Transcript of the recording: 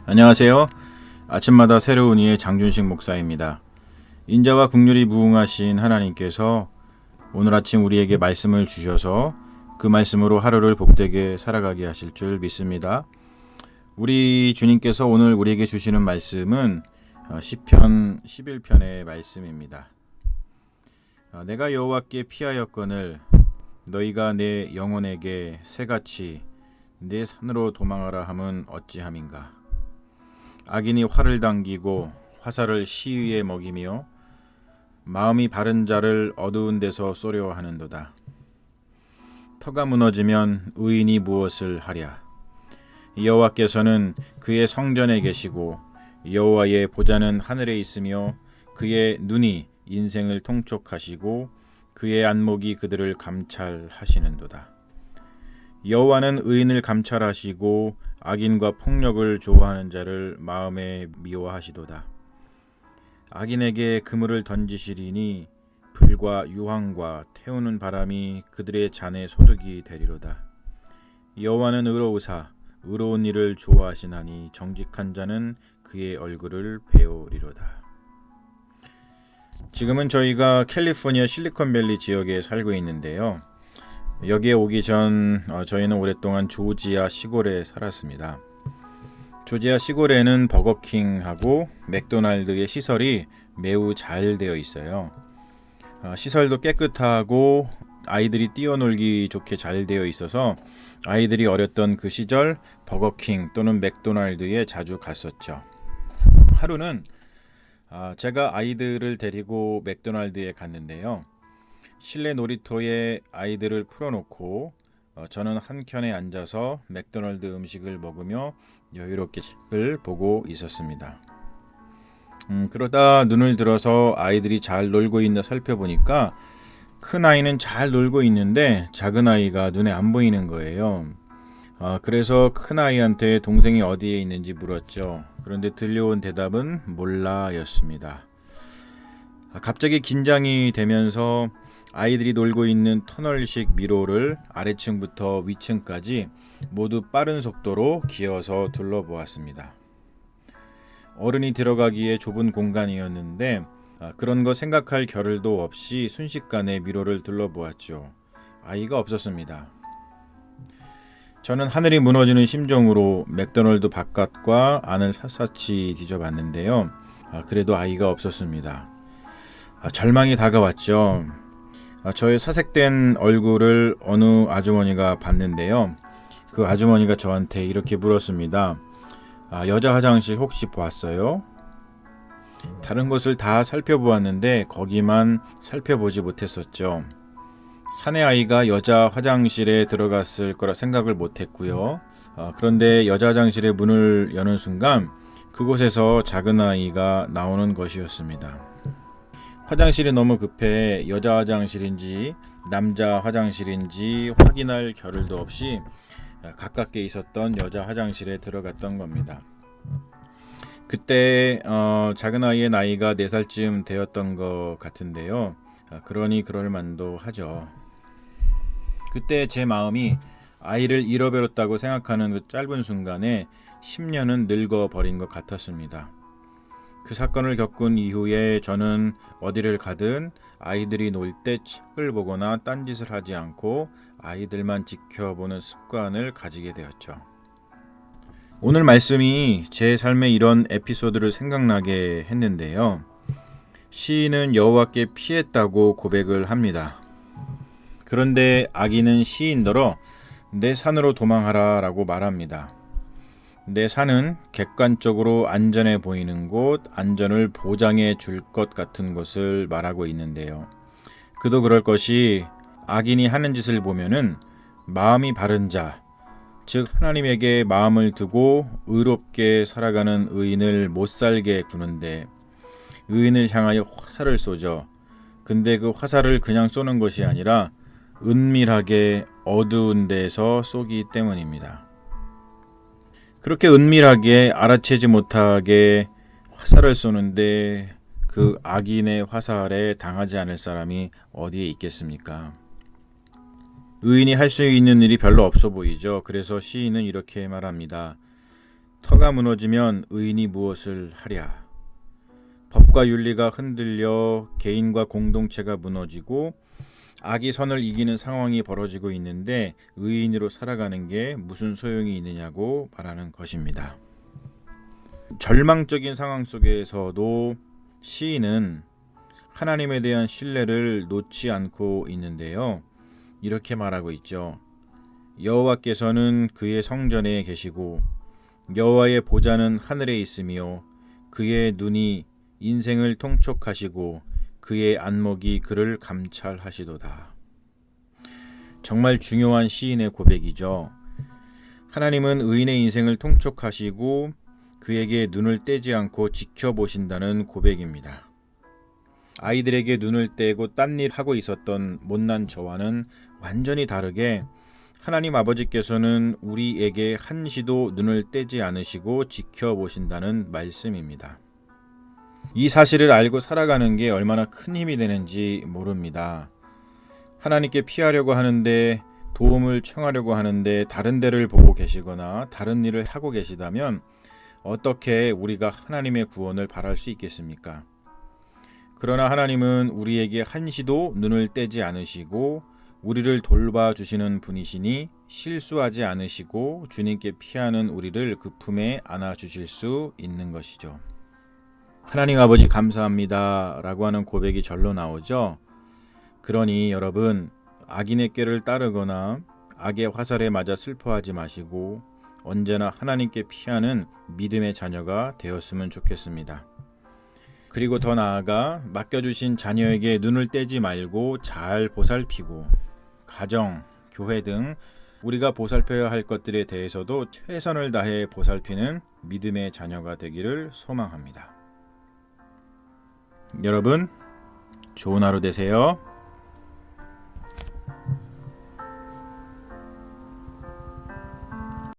안녕하세요. 아침마다 새로운 이의 장준식 목사입니다. 인자와 긍휼이 무궁하신 하나님께서 오늘 아침 우리에게 말씀을 주셔서 그 말씀으로 하루를 복되게 살아가게 하실 줄 믿습니다. 우리 주님께서 오늘 우리에게 주시는 말씀은 시편 11편의 말씀입니다. 내가 여호와께 피하였거늘 너희가 내 영혼에게 새같이 내 산으로 도망하라 함은 어찌함인가. 악인이 활을 당기고 화살을 시위에 먹이며 마음이 바른 자를 어두운 데서 쏘려 하는도다. 터가 무너지면 의인이 무엇을 하랴. 여호와께서는 그의 성전에 계시고 여호와의 보좌는 하늘에 있으며 그의 눈이 인생을 통촉하시고 그의 안목이 그들을 감찰하시는도다. 여호와는 의인을 감찰하시고 악인과 폭력을 좋아하는 자를 마음에 미워하시도다. 악인에게 그물을 던지시리니 불과 유황과 태우는 바람이 그들의 잔에 소득이 되리로다. 여호와는 의로우사 의로운 일을 좋아하시나니 정직한 자는 그의 얼굴을 배우리로다. 지금은 저희가 캘리포니아 실리콘밸리 지역에 살고 있는데요. 여기에 오기 전 저희는 오랫동안 조지아 시골에 살았습니다. 조지아 시골에는 버거킹하고 맥도날드의 시설이 매우 잘 되어 있어요. 시설도 깨끗하고 아이들이 뛰어놀기 좋게 잘 되어 있어서 아이들이 어렸던 그 시절 버거킹 또는 맥도날드에 자주 갔었죠. 하루는 제가 아이들을 데리고 맥도날드에 갔는데요. 실내 놀이터에 아이들을 풀어놓고 저는 한켠에 앉아서 맥도날드 음식을 먹으며 여유롭게 책을 보고 있었습니다. 그러다 눈을 들어서 아이들이 잘 놀고 있나 살펴보니까 큰 아이는 잘 놀고 있는데 작은 아이가 눈에 안 보이는 거예요. 그래서 큰 아이한테 동생이 어디에 있는지 물었죠. 그런데 들려온 대답은 몰라였습니다. 갑자기 긴장이 되면서 아이들이 놀고 있는 터널식 미로를 아래층부터 위층까지 모두 빠른 속도로 기어서 둘러보았습니다. 어른이 들어가기에 좁은 공간이었는데 그런 거 생각할 겨를도 없이 순식간에 미로를 둘러보았죠. 아이가 없었습니다. 저는 하늘이 무너지는 심정으로 맥도날드 바깥과 안을 샅샅이 뒤져봤는데요. 그래도 아이가 없었습니다. 절망이 다가왔죠. 저의 사색된 얼굴을 어느 아주머니가 봤는데요. 그 아주머니가 저한테 이렇게 물었습니다. 여자 화장실 혹시 보았어요? 다른 곳을 다 살펴보았는데 거기만 살펴보지 못했었죠. 사내 아이가 여자 화장실에 들어갔을 거라 생각을 못했고요. 그런데 여자 화장실의 문을 여는 순간 그곳에서 작은 아이가 나오는 것이었습니다. 화장실이 너무 급해 여자 화장실인지 남자 화장실인지 확인할 겨를도 없이 가깝게 있었던 여자 화장실에 들어갔던 겁니다. 그때 작은 아이의 나이가 4살쯤 되었던 것 같은데요. 그러니 그럴 만도 하죠. 그때 제 마음이 아이를 잃어버렸다고 생각하는 그 짧은 순간에 10년은 늙어버린 것 같았습니다. 그 사건을 겪은 이후에 저는 어디를 가든 아이들이 놀 때 책을 보거나 딴짓을 하지 않고 아이들만 지켜보는 습관을 가지게 되었죠. 오늘 말씀이 제 삶의 이런 에피소드를 생각나게 했는데요. 시인은 여호와께 피했다고 고백을 합니다. 그런데 악인은 시인더러 내 산으로 도망하라 라고 말합니다. 내 산은 객관적으로 안전해 보이는 곳, 안전을 보장해 줄 것 같은 것을 말하고 있는데요. 그도 그럴 것이 악인이 하는 짓을 보면은 마음이 바른 자, 즉 하나님에게 마음을 두고 의롭게 살아가는 의인을 못 살게 구는데 의인을 향하여 화살을 쏘죠. 근데 그 화살을 그냥 쏘는 것이 아니라 은밀하게 어두운 데서 쏘기 때문입니다. 그렇게 은밀하게 알아채지 못하게 화살을 쏘는데 그 악인의 화살에 당하지 않을 사람이 어디에 있겠습니까? 의인이 할 수 있는 일이 별로 없어 보이죠. 그래서 시인은 이렇게 말합니다. 터가 무너지면 의인이 무엇을 하랴. 법과 윤리가 흔들려 개인과 공동체가 무너지고 악이 선을 이기는 상황이 벌어지고 있는데 의인으로 살아가는 게 무슨 소용이 있느냐고 말하는 것입니다. 절망적인 상황 속에서도 시인은 하나님에 대한 신뢰를 놓지 않고 있는데요. 이렇게 말하고 있죠. 여호와께서는 그의 성전에 계시고 여호와의 보좌는 하늘에 있으며 그의 눈이 인생을 통촉하시고 그의 안목이 그를 감찰하시도다. 정말 중요한 시인의 고백이죠. 하나님은 의인의 인생을 통촉하시고 그에게 눈을 떼지 않고 지켜보신다는 고백입니다. 아이들에게 눈을 떼고 딴일 하고 있었던 못난 저와는 완전히 다르게 하나님 아버지께서는 우리에게 한시도 눈을 떼지 않으시고 지켜보신다는 말씀입니다. 이 사실을 알고 살아가는 게 얼마나 큰 힘이 되는지 모릅니다. 하나님께 피하려고 하는데, 도움을 청하려고 하는데 다른 데를 보고 계시거나 다른 일을 하고 계시다면 어떻게 우리가 하나님의 구원을 바랄 수 있겠습니까? 그러나 하나님은 우리에게 한시도 눈을 떼지 않으시고 우리를 돌봐주시는 분이시니 실수하지 않으시고 주님께 피하는 우리를 그 품에 안아주실 수 있는 것이죠. 하나님 아버지 감사합니다 라고 하는 고백이 절로 나오죠. 그러니 여러분, 악인의 꾀를 따르거나 악의 화살에 맞아 슬퍼하지 마시고 언제나 하나님께 피하는 믿음의 자녀가 되었으면 좋겠습니다. 그리고 더 나아가 맡겨주신 자녀에게 눈을 떼지 말고 잘 보살피고 가정, 교회 등 우리가 보살펴야 할 것들에 대해서도 최선을 다해 보살피는 믿음의 자녀가 되기를 소망합니다. 여러분, 좋은 하루 되세요.